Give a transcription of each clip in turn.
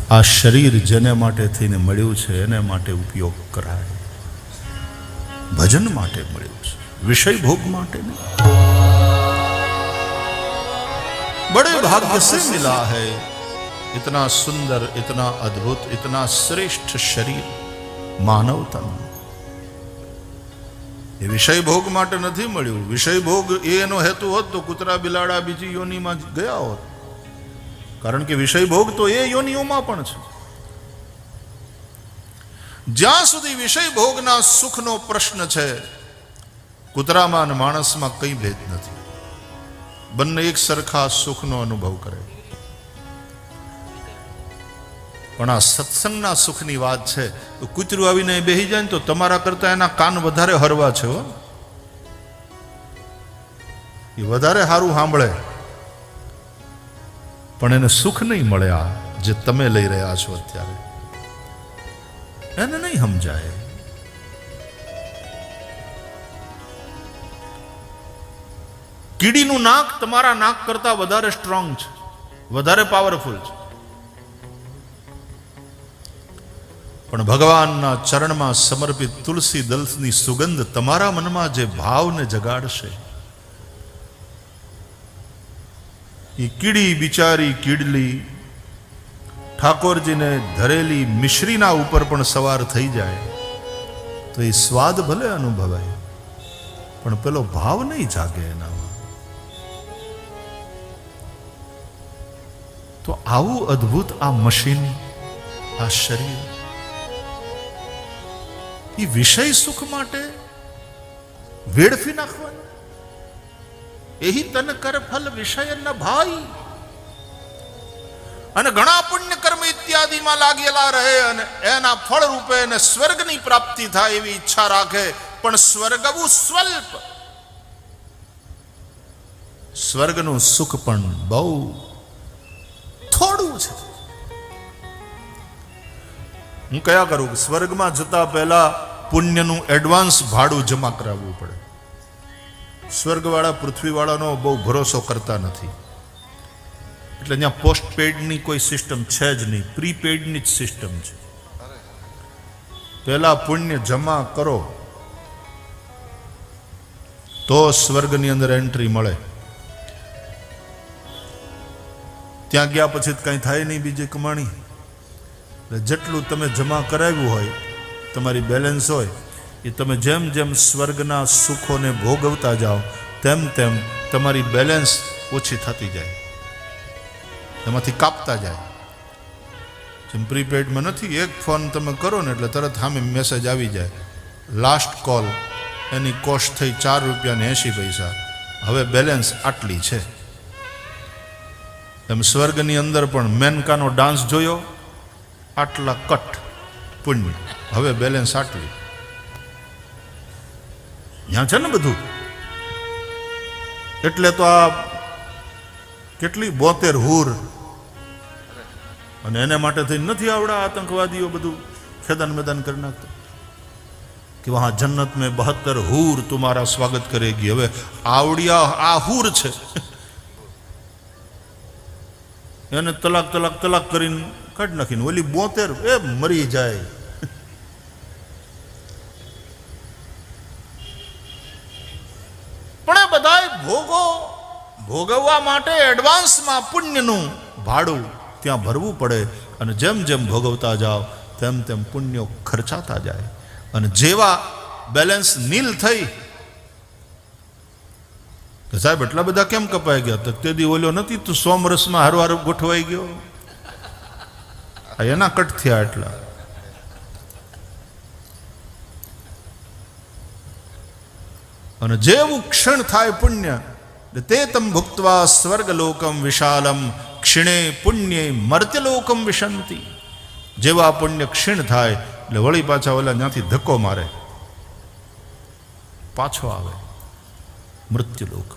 આ શરીર જેને માટે થઈને મળ્યું છે એને માટે ઉપયોગ કરાય, ભજન માટે મળ્યું છે, વિષય ભોગ માટે નહીં। बड़े भाग्य से मिला है इतना सुंदर, इतना अद्भुत, इतना श्रेष्ठ शरीर मानव तन। ये विषय भोग માટે નથી મળ્યું। વિષય ભોગ એનો હેતુ હોત તો કૂતરા બિલાડા બીજી યોનિમાં ગયા હોત, કારણ કે વિષય ભોગ તો એ યોનિઓમાં પણ છે। જ્યાં સુધી વિષય ભોગના સુખનો પ્રશ્ન છે, કૂતરામાં અને માણસમાં કંઈ ભેદ નથી, બંને એક સરખા સુખનો અનુભવ કરે। પણ આ સત્સંગના સુખની વાત છે તો કૂતરું આવીને બેસી જાય ને તો તમારા કરતા એના કાન વધારે હરવા છે, એ વધારે સારું સાંભળે, પણ એને સુખ નહીં મળે આ જે તમે લઈ રહ્યા છો અત્યારે, એને નહીં સમજાય। કીડીનું નાક તમારા નાક કરતા વધારે સ્ટ્રોંગ છે, વધારે પાવરફુલ છે, પણ ભગવાનના ચરણમાં સમર્પિત તુલસી દલની સુગંધ તમારા મનમાં જે ભાવને જગાડશે, એ કીડી બિચારી કીડલી ઠાકોરજીને ધરેલી મિશ્રીના ઉપર પણ સવાર થઈ જાય તો એ સ્વાદ ભલે અનુભવાય, પણ પેલો ભાવ નહીં જાગે એનામાં। તો આવું અદ્ભુત આ મશીન, આ શરીર, એ વિષય સુખ માટે વેડફી નાખવાનું, એહી તન કર ફલ વિષય ન ભાઈ। અને ઘણા પુણ્ય કર્મ ઇત્યાદિમાં લાગેલા રહે અને એના ફળ રૂપે એને સ્વર્ગની પ્રાપ્તિ થાય એવી ઈચ્છા રાખે, પણ સ્વર્ગવું સ્વલ્પ, સ્વર્ગનું સુખ પણ બહુ થોડું છે। હું કયા કરું કે સ્વર્ગમાં જતા પહેલા પુણ્યનું એડવાન્સ ભાડું જમા કરાવવું પડે। સ્વર્ગવાળા પૃથ્વીવાળાનો બહુ ભરોસો કરતા નથી, એટલે ત્યાં પોસ્ટ પેડની કોઈ સિસ્ટમ છે જ નહીં, પ્રીપેડની જ સિસ્ટમ છે। પહેલા પુણ્ય જમા કરો તો સ્વર્ગની અંદર એન્ટ્રી મળે। ત્યાં ગયા પછી કંઈ થાય નહીં બીજી કમાણી, જેટલું તમે જમા કરાવ્યું હોય, તમારી બેલેન્સ હોય, એ તમે જેમ જેમ સ્વર્ગના સુખોને ભોગવતા જાઓ તેમ તેમ તમારી બેલેન્સ ઓછી થતી જાય, એમાંથી કાપતા જાય। જેમ પ્રીપેડમાં નથી, એક ફોન તમે કરો ને એટલે તરત સામે મેસેજ આવી જાય, લાસ્ટ કોલ, એની કોસ્ટ થઈ 4 રૂપિયા ને 80 પૈસા, હવે બેલેન્સ આટલી છે। એમ સ્વર્ગની અંદર પણ મેનકાનો ડાન્સ જોયો, આટલા કટ પુણ્ય, હવે બેલેન્સ આટલી, ત્યાં છે ને બધું। એટલે તો આ કેટલી 72 હૂર, અને એને માટે થઈ નથી આવડા આતંકવાદીઓ બધું ખેદાન મેદાન કરી નાખતા કે વહાં જન્નત મેં 72 હૂર તુમારા સ્વાગત કરેગી। હવે આવડિયા આ હૂર છે, એને તલાક તલાક તલાક કરીને કાઢી નાખીને ઓલી 72 એ મરી જાય। પણ એ બધાય ભોગો ભોગવવા માટે એડવાન્સમાં પુણ્યનું ભાડું ત્યાં ભરવું પડે, અને જેમ જેમ ભોગવતા જાઓ તેમ તેમ પુણ્યો ખર્ચાતા જાય, અને જેવા બેલેન્સ નીલ થઈ કે સાહેબ એટલા બધા કેમ કપાઈ ગયા, તો તે દી ઓલ્યો નથી તું સોમરસમાં હારવાર ગોઠવાઈ ગયો, એના કટ થયા એટલા। અને જેવું ક્ષણ થાય પુણ્ય, તે તમ ભુક્ત્વા સ્વર્ગલોકમ વિશાલમ ક્ષિણે પુણ્ય મર્ત્યલોકમ વિશંતિ। જેવા પુણ્ય ક્ષીણ થાય એટલે વળી પાછા ઓલા ત્યાંથી ધક્કો મારે, પાછો આવે મૃત્યુલોક।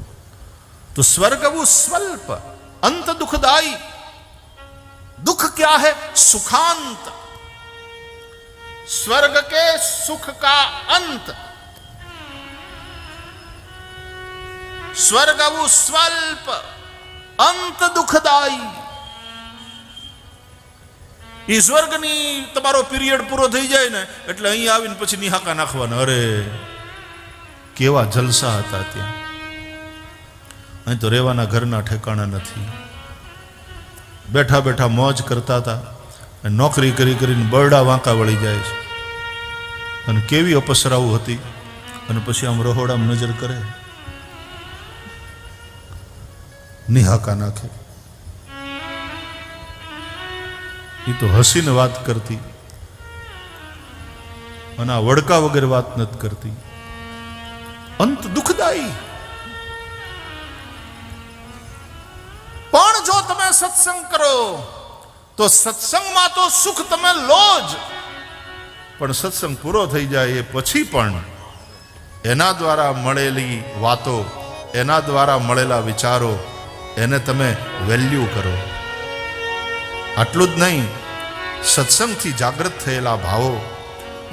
तो स्वर्ग वो स्वल्प, अंत दुखदाई। दुख क्या है? सुखांत। स्वर्ग के सुख का अंत। स्वर्ग वो स्वल्प, अंत दुखदाई। એ સ્વર્ગની તમારો પીરિયડ પૂરો થઈ જાય ને એટલે અહીં આવીને પછી નિહાકા નાખવાના. અરે કેવા જલસા હતા ત્યાં. અહીં તો રહેવાના ઘરના ઠેકાણા નથી. બેઠા બેઠા મોજ કરતા હતા. નોકરી કરી કરીને બરડા વાંકા વળી જાય છે. અને કેવી અપસરાઓ હતી. અને પછી આમ રહોડામાં નજર કરે, નિહાકા નાખે. એ તો હસીને વાત કરતી અને આ વડકા વગર વાત નથી કરતી. અંત દુઃખદાયી. પણ જો તમે સત્સંગ કરો તો સત્સંગમાં તો સુખ તમે લો જ, પણ સત્સંગ પૂરો થઈ જાય એ પછી પણ એના દ્વારા મળેલી વાતો, એના દ્વારા મળેલા વિચારો, એને તમે વેલ્યુ કરો. આટલું જ નહીં, સત્સંગથી જાગૃત થયેલા ભાવો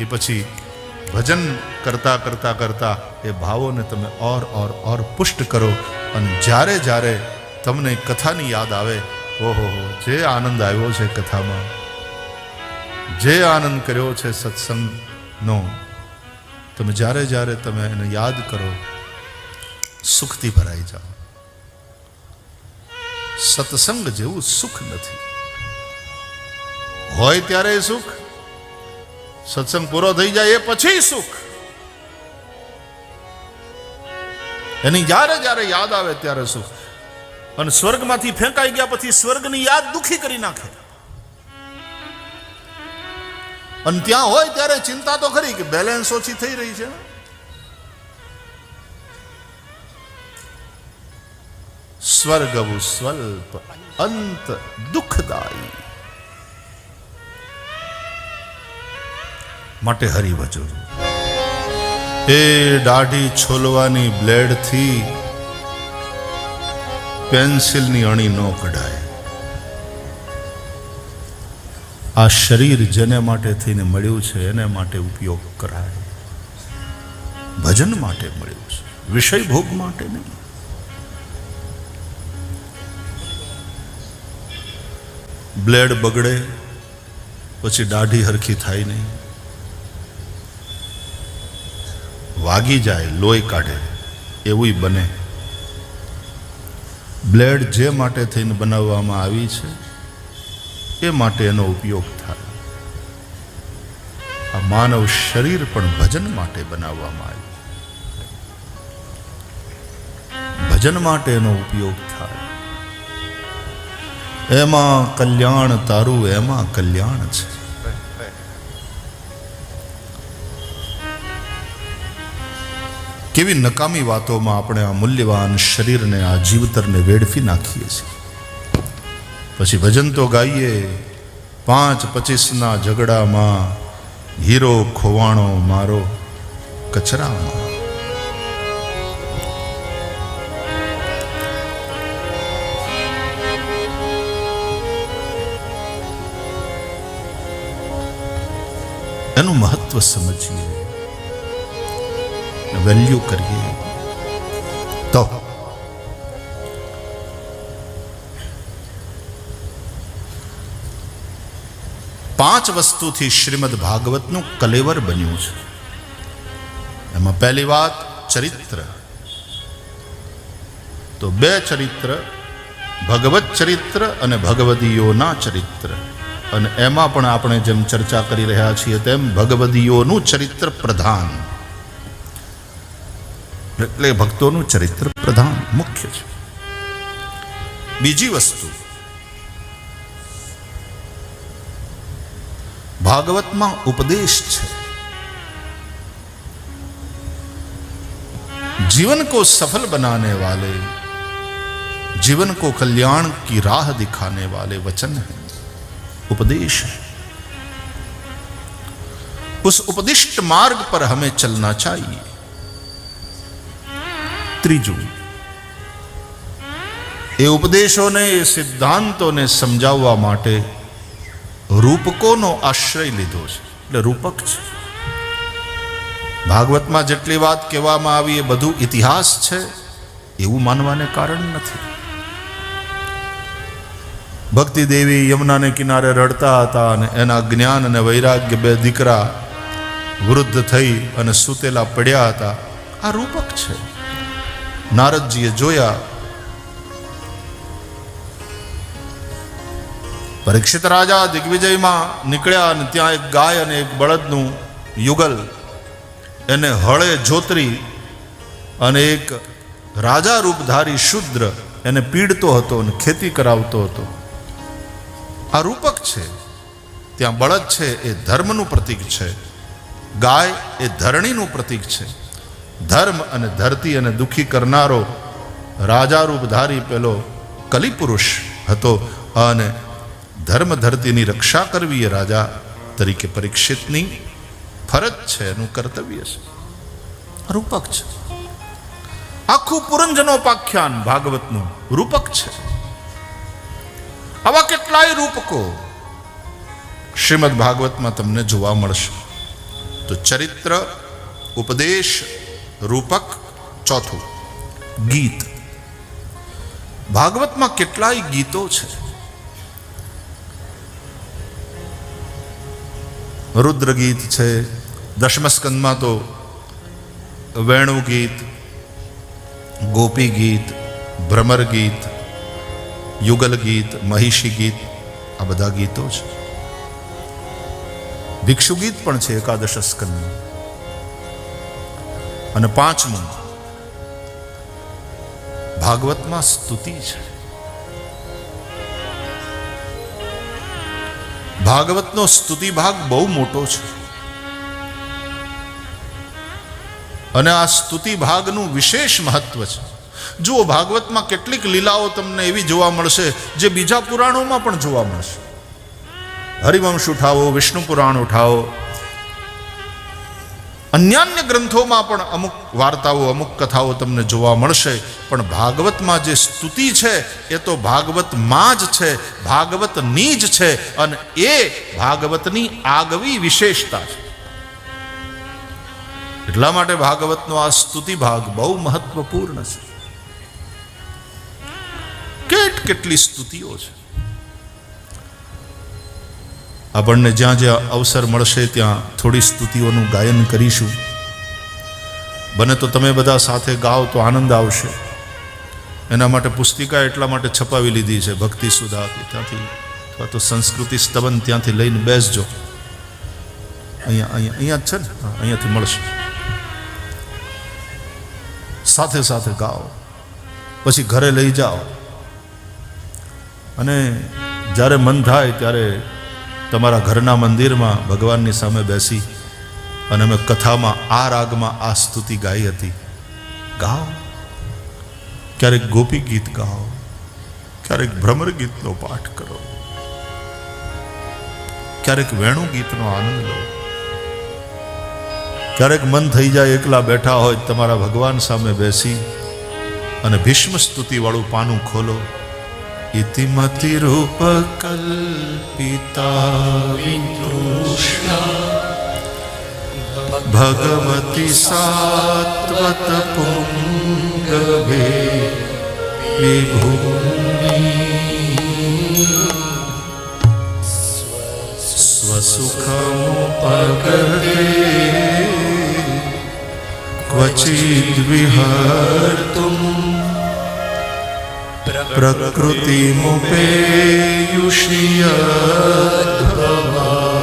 એ પછી ભજન કરતા કરતા કરતા એ ભાવોને તમે ઓર પુષ્ટ કરો. અને જ્યારે જ્યારે તમને કથાની યાદ આવે, ઓહો જે આનંદ આવ્યો છે કથામાં, જે આનંદ કર્યો છે સત્સંગનો, તમે જ્યારે જ્યારે તમે એને યાદ કરો, સુખથી ભરાઈ જાઓ. સત્સંગ જેવું સુખ નથી. હોય ત્યારે સુખ, સત્સંગ પૂરો થઈ જાય એ પછી સુખ. એની જ્યારે જ્યારે યાદ આવે ત્યારે સુખ. અને સ્વર્ગમાંથી ફેંકાઈ ગયા પછી સ્વર્ગની યાદ દુખી કરી નાખે. અને ત્યાં હોય ત્યારે ચિંતા તો ખરી કે બેલેન્સ ઓછી થઈ રહી છે. સ્વર્ગવું સ્વલ્પ અંત દુઃખદાયી. માટે હરિભજો. એ દાઢી છોલવાની બ્લેડથી પેન્સિલની અણી ન કઢાય. આ શરીર જેને માટે થઈને મળ્યું છે એને માટે ઉપયોગ કરાય. ભજન માટે મળ્યું છે, વિષય ભોગ માટે નહીં. બ્લેડ બગડે પછી દાઢી હરખી થાય નહીં. વાગી જાય, લોહી કાઢે, એવું બને. બ્લેડ જે માટે થઈને બનાવવામાં આવી છે એ માટે એનો ઉપયોગ થાય. આ માનવ શરીર પણ ભજન માટે બનાવવામાં આવ્યું. ભજન માટે એનો ઉપયોગ થાય. એમાં કલ્યાણ તારું, એમાં કલ્યાણ છે. કેવી નકામી વાતોમાં આપણે આ મૂલ્યવાન શરીરને, આ જીવતરને વેડફી નાખીએ છીએ. પછી ભજન તો ગાઈએ, 5-25ના ઝઘડામાં હીરો ખોવાણો મારો કચરામાં. એનું મહત્વ સમજીએ, વેલ્યુ કરીએ તો પાંચ વસ્તુથી શ્રીમદ ભાગવતનું કલેવર બન્યું છે. એમાં પહેલી વાત ચરિત્ર. તો 2 ચરિત્ર, ભગવત ચરિત્ર અને ભગવદીયોના ચરિત્ર. અને એમાં પણ આપણે જેમ ચર્ચા કરી રહ્યા છીએ તેમ ભગવદીયોનું ચરિત્ર પ્રધાન, એટલે ભક્તોનું ચરિત્ર પ્રધાન મુખ્ય છે. બીજી વસ્તુ, भागवत में उपदेश है। जीवन को सफल बनाने वाले, जीवन को कल्याण की राह दिखाने वाले वचन है, उपदेश है। उस उपदिष्ट मार्ग पर हमें चलना चाहिए। त्रीजू, ये उपदेशों ने, ये सिद्धांतों ने समझावा माटे रूपकोनो आश्रय लीधो छे, એટલે રૂપક છે। ભાગવતમાં જેટલી વાત કહેવામાં આવી એ બધું ઇતિહાસ છે એવું માનવાને કારણ નથી। ભક્તિ દેવી યમુનાને કિનારે રડતા હતા અને એના જ્ઞાન અને વૈરાગ્ય બે દીકરા વૃદ્ધ થઈ અને સૂતેલા પડ્યા હતા. આ રૂપક છે. નારદજીએ જોયા. પરીક્ષિત રાજા દિગ્વિજયમાં નીકળ્યા અને ત્યાં એક ગાય અને એક બળદનું યુગલ એને હળે જોતરી અને એક રાજા રૂપધારી શુદ્ર એને પીડતો હતો અને ખેતી કરાવતો હતો. આ રૂપક છે. ત્યાં બળદ છે એ ધર્મનું પ્રતીક છે, ગાય એ ધરણીનું પ્રતીક છે. ધર્મ અને ધરતી અને દુઃખી કરનારો રાજા રૂપધારી પેલો કલિપુરુષ હતો અને ધર્મ ધરતીની રક્ષા કરવી એ રાજા તરીકે પરીક્ષિતની ફરજ છે, એનું કર્તવ્ય છે. રૂપક છે. આખું પુરંજનોપાખ્યાન ભાગવતનું રૂપક છે. આવા કેટલાય રૂપકો શ્રીમદ ભાગવતમાં તમને જોવા મળશે. તો ચરિત્ર, ઉપદેશ, રૂપક. ચોથું, ગીત. ભાગવતમાં કેટલાય ગીતો છે. રુદ્ર ગીત છે. દશમ સ્કંદમાં તો વેણુ ગીત, ગોપી ગીત, ભ્રમર ગીત, યુગલ ગીત, મહિષી ગીત, આ બધા ગીતો છે. ભિક્ષુ ગીત પણ છે એકાદશ સ્કંદમાં. અને પાંચમું, ભાગવતમાં સ્તુતિ છે. ભાગવતનો સ્તુતિ ભાગ બહુ મોટો છે અને આ સ્તુતિ ભાગનું વિશેષ મહત્વ છે. જુઓ, ભાગવતમાં કેટલીક લીલાઓ તમને એવી જોવા મળશે જે બીજા પુરાણોમાં પણ જોવા મળશે. હરિવંશ ઉઠાવો, વિષ્ણુ પુરાણ ઉઠાવો, અન્યાન્ય ગ્રંથોમાં પણ અમુક વાર્તાઓ, અમુક કથાઓ તમને જોવા મળશે. પણ ભાગવતમાં જે સ્તુતિ છે એ તો ભાગવતમાં જ છે, ભાગવતની જ છે અને એ ભાગવતની આગવી વિશેષતા છે. એટલા માટે ભાગવતનો આ સ્તુતિ ભાગ બહુ મહત્વપૂર્ણ છે. કેટલી સ્તુતિઓ છે. આપણને જ્યાં જ્યાં અવસર મળશે ત્યાં થોડી સ્તુતિઓનું ગાયન કરીશું. બને તો તમે બધા સાથે ગાઓ તો આનંદ આવશે. એના માટે પુસ્તિકા એટલા માટે છપાવી લીધી છે, ભક્તિ સુધા, ત્યાંથી અથવા તો સંસ્કૃતિ સ્તવન ત્યાંથી લઈને બેસજો. અહીંયા જ છે ને, અહીંયાથી મળશે. સાથે સાથે ગાઓ, પછી ઘરે લઈ જાઓ અને જ્યારે મન થાય ત્યારે તમારા ઘરના મંદિરમાં ભગવાનની સામે બેસી અને અમે કથામાં આ રાગમાં આ સ્તુતિ ગાઈ હતી, ગાઓ. ક્યારેક ગોપી ગીત ગાઓ, ક્યારેક ભ્રમર ગીતનો પાઠ કરો, ક્યારેક વેણુ ગીતનો આનંદ લો. ક્યારેક મન થઈ જાય એકલા બેઠા હોય તમારા ભગવાન સામે બેસી અને ભીષ્મ સ્તુતિ વાળું પાનું ખોલો. ઇતિમતિ રૂપ કલ્પિતા ભગવતી સાત્વત પુંગવે વિભૂમિ સ્વસુખમુપગતે ક્વચિદ વિહર્તુમ પ્રકૃતિમુપેયુષ્યદ્ભવા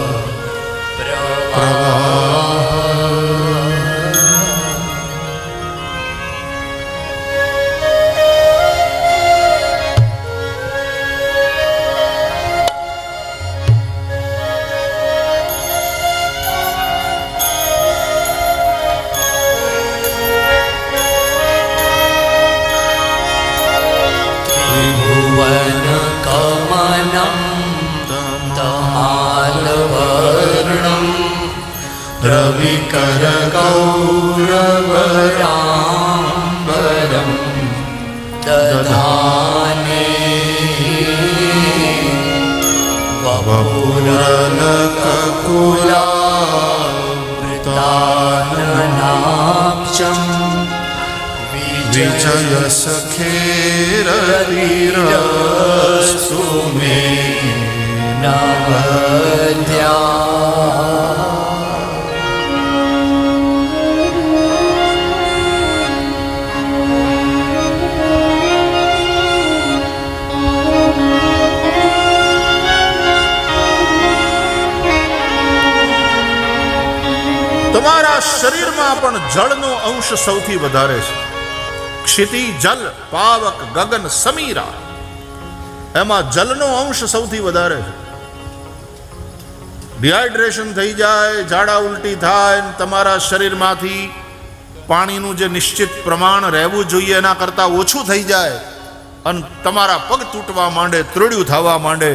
रविकरगौरवराम्बरं दधाने वपुरलककुलावृताननाक्षं વિજય સખેરતિરસ્તુ મે નવધ્યા. તમારા શરીરમાં પણ જળનો અંશ સૌથી વધારે છે. ક્ષિતિ જલ પાવક ગગન સમીરા, એમાં જલનો અંશ સૌથી વધારે છે. ડિહાઇડ્રેશન થઈ જાય, ઝાડા ઉલટી થાય, તમારા શરીરમાંથી પાણીનું જે નિશ્ચિત પ્રમાણ રહેવું જોઈએ એના કરતાં ઓછું થઈ જાય અને તમારા પગ તૂટવા માંડે, ત્રોડિયું થવા માંડે.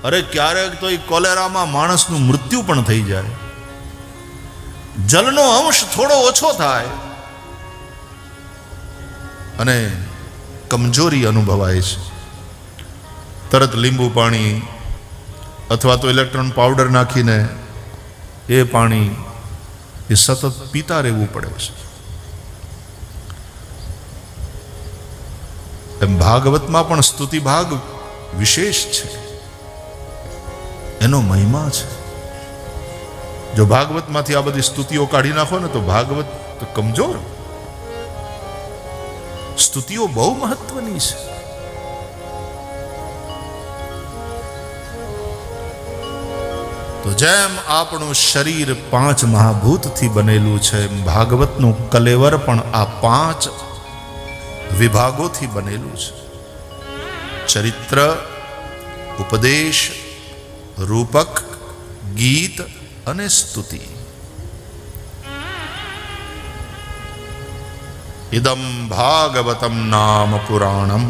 અરે ક્યારેક તો એ કોલેરામાં માણસનું મૃત્યુ પણ થઈ જાય. જલનો અંશ થોડો ઓછો થાય અને કમજોરી અનુભવાય છે. તરત લીંબુ પાણી અથવા તો ઇલેક્ટ્રોન પાવડર નાખીને એ પાણી એ સતત પીતા રહેવું પડે છે. એમ ભાગવતમાં પણ સ્તુતિ ભાગ વિશેષ છે, એનો મહિમા છે. જો ભાગવતમાંથી આ બધી સ્તુતિઓ કાઢી નાખો ને તો ભાગવત તો કમજોર. સ્તુતિઓ બહુ મહત્વની છે. તો જેમ આપણું શરીર 5 મહાભૂતથી બનેલું છે, એમ ભાગવતનું કલેવર પણ આ 5 વિભાગોથી બનેલું છે. ચરિત્ર, ઉપદેશ, રૂપક, ગીત અને સ્તુતિ. ઇદમ ભાગવતમ નામ પુરાણમ.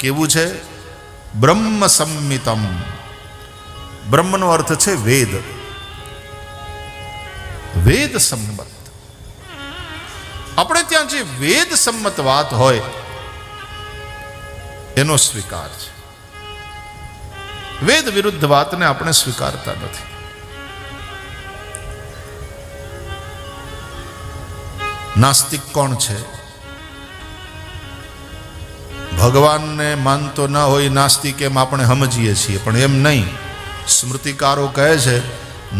કેવું છે? બ્રહ્મ સંમિતમ. બ્રહ્મનો અર્થ છે વેદ. વેદ સંમત. આપણે ત્યાં જે વેદ સંમત વાત હોય એનો સ્વીકાર છે. વેદ વિરુદ્ધ વાતને આપણે સ્વીકારતા નથી. નાસ્તિક કોણ છે? ભગવાનને માનતો ન હોય નાસ્તિક એમ આપણે સમજીએ છીએ, પણ એમ નહીં. સ્મૃતિકારો કહે છે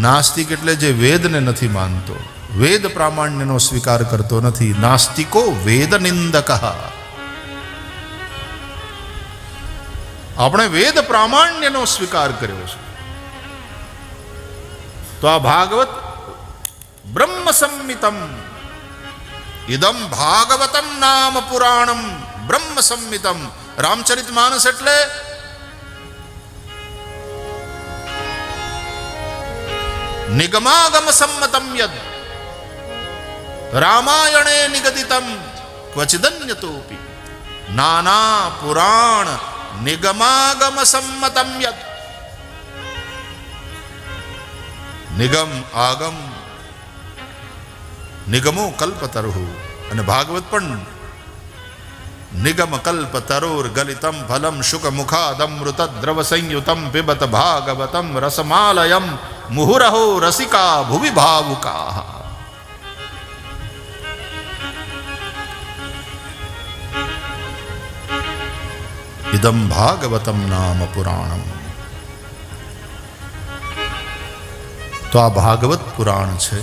નાસ્તિક એટલે જે વેદને નથી માનતો, વેદ પ્રામાણ્યનો સ્વીકાર કરતો નથી. નાસ્તિકો વેદ નિંદક. આપણે વેદ પ્રામાણ્યનો સ્વીકાર કર્યો છે. તો આ ભાગવત બ્રહ્મ સંમિતમ. ઇદમ ભાગવતમ નામ પુરાણમ બ્રહ્મ સંમિતમ. રામચરિત માનસ એટલે નિગમાગમ સંમતમ યદ રામાયણે નિગદિતમ ક્વચિદન્યતોપી નાના પુરાણ નિગમાગમ સંમતમ યદ. નિગમ આગમ, નિગમો કલ્પતરુ. અને ભાગવત પણ નિગમ કલ્પતરોર ગલિતમ ફલમ શુક મુખાદમૃત દ્રવ સંયુતમ પિબત ભાગવતમ રસમાલયમ મુહુરહો રસિકા ભુવિ ભાવુકા. ઇદમ ભાગવતમ નામ પુરાણમ. તો આ ભાગવત પુરાણ છે,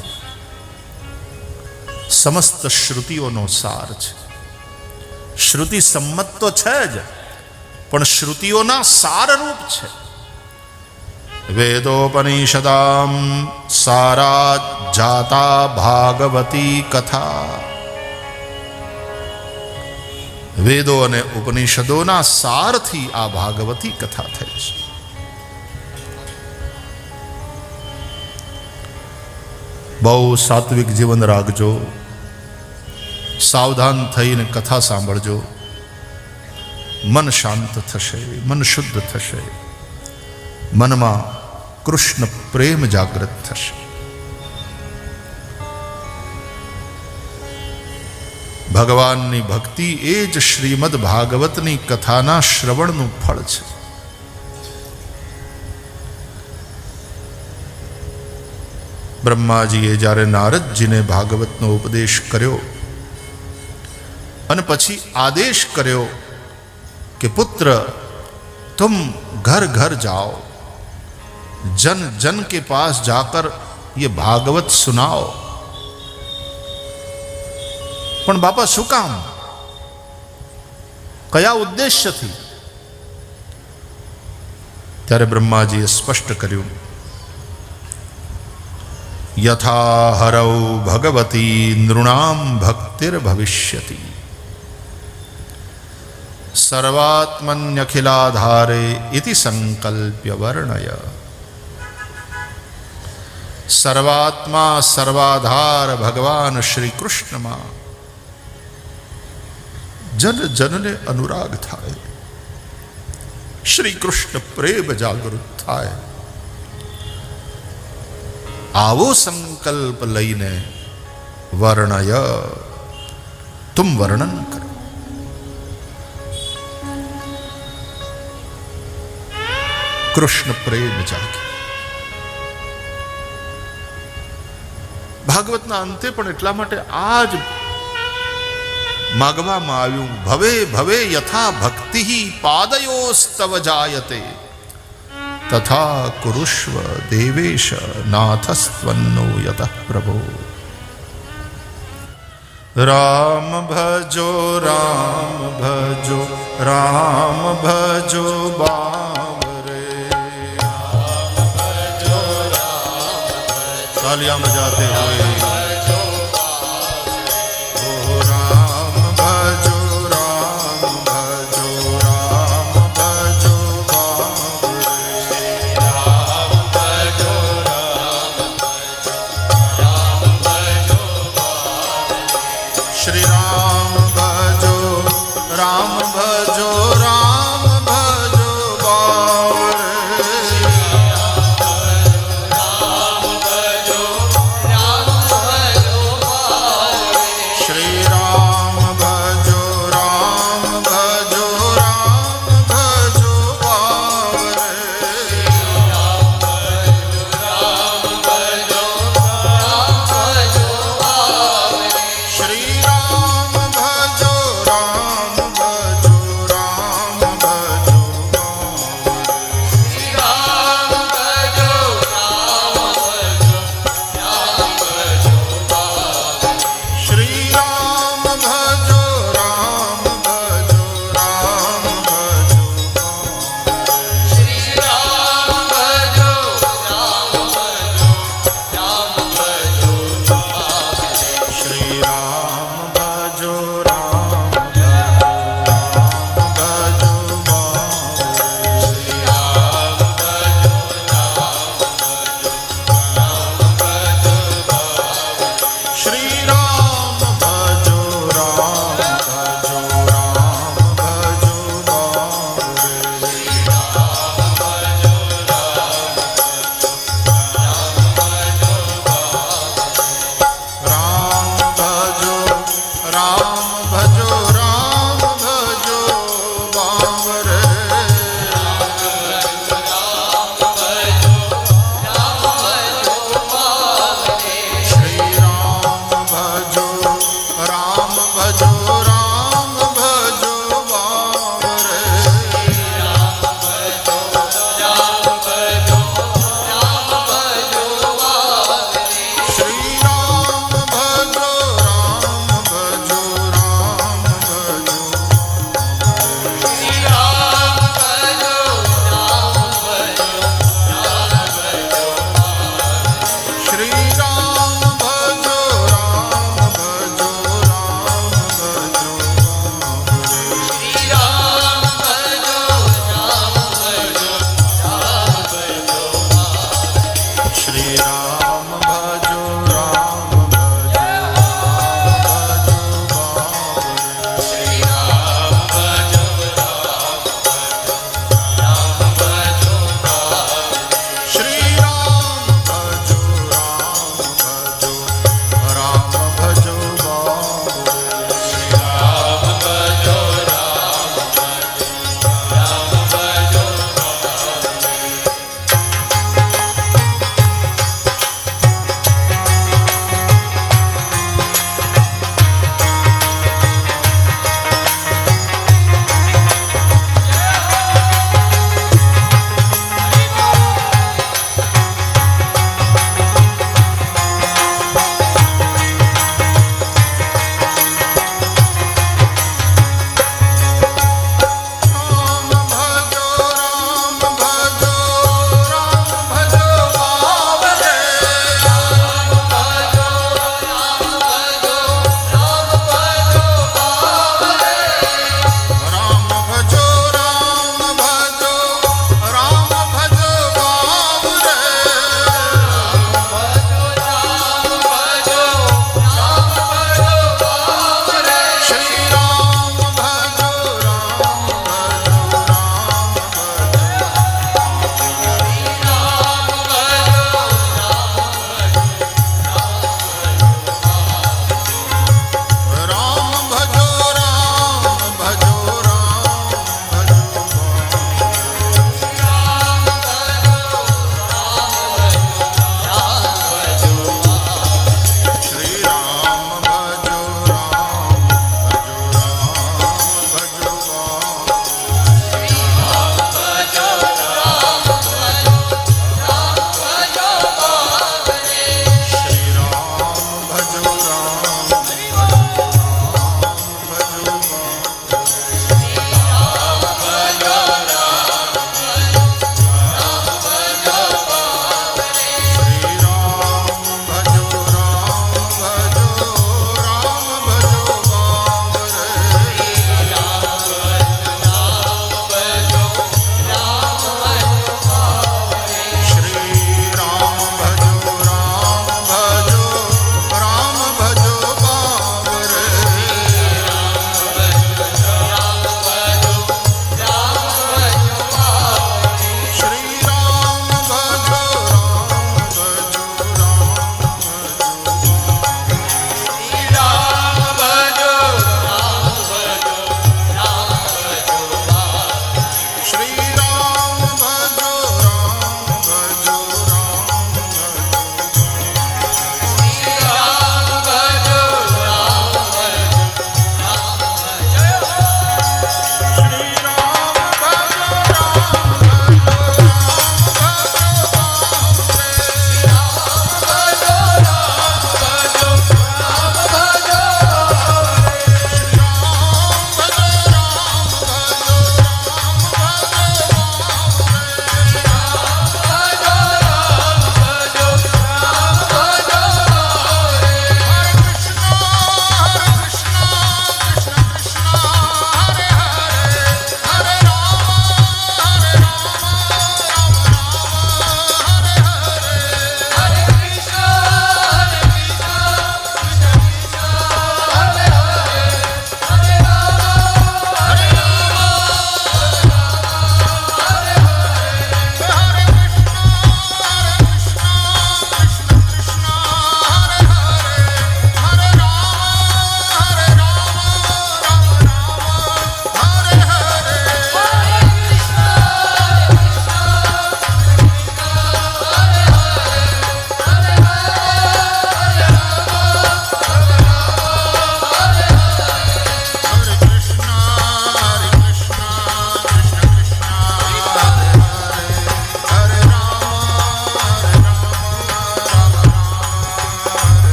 સમસ્ત શ્રુતિઓનો સાર છે. શ્રુતિ સંમત તો છે જ, પણ શ્રુતિઓના સારરૂપ છે. વેદોપનિષદામ સારા જાતા ભાગવતી કથા. વેદો અને ઉપનિષદોના સારથી આ ભાગવતી કથા થઈ છે. બહુ સાત્વિક જીવન રાખજો, સાવધાન થઈને કથા સાંભળજો. મન શાંત થશે, મન શુદ્ધ થશે, મનમાં કૃષ્ણ પ્રેમ જાગૃત થશે. ભગવાનની ભક્તિ એ જ શ્રીમદ ભાગવતની કથાના શ્રવણનું ફળ છે. બ્રહ્માજીએ જ્યારે નારદજીને ભાગવતનો ઉપદેશ કર્યો અને પછી આદેશ કર્યો कि पुत्र तुम घर घर जाओ, जन जन के पास जाकर ये भागवत सुनाओ। पण बापा शू काम, कया उद्देश्य थी? त्यारे ब्रह्माजीए स्पष्ट कर्युं, यथा हरौ भगवती नृणां भक्तिर्भविष्यति, सर्वात्मन्यखिलाधारे इति संकल्प्य वर्णय। सर्वात्मा सर्वाधार भगवान श्री कृष्ण में जन जन ने अनुराग थाय, श्री कृष्ण प्रेम जागृत थाय। आवो संकल्प लईने वर्णय, तुम वर्णन करो। कृष्ण प्रेम जागे। भागवतना अंते पण एटला माटे आज मागवामां आव्युं, भवे भवे यथा भक्ति पादयोस्तव जायते, तथा कुरुष्व देवेश नाथस्त्वन्नो यतः प्रभो। राम भजो राम भजो राम भजो बा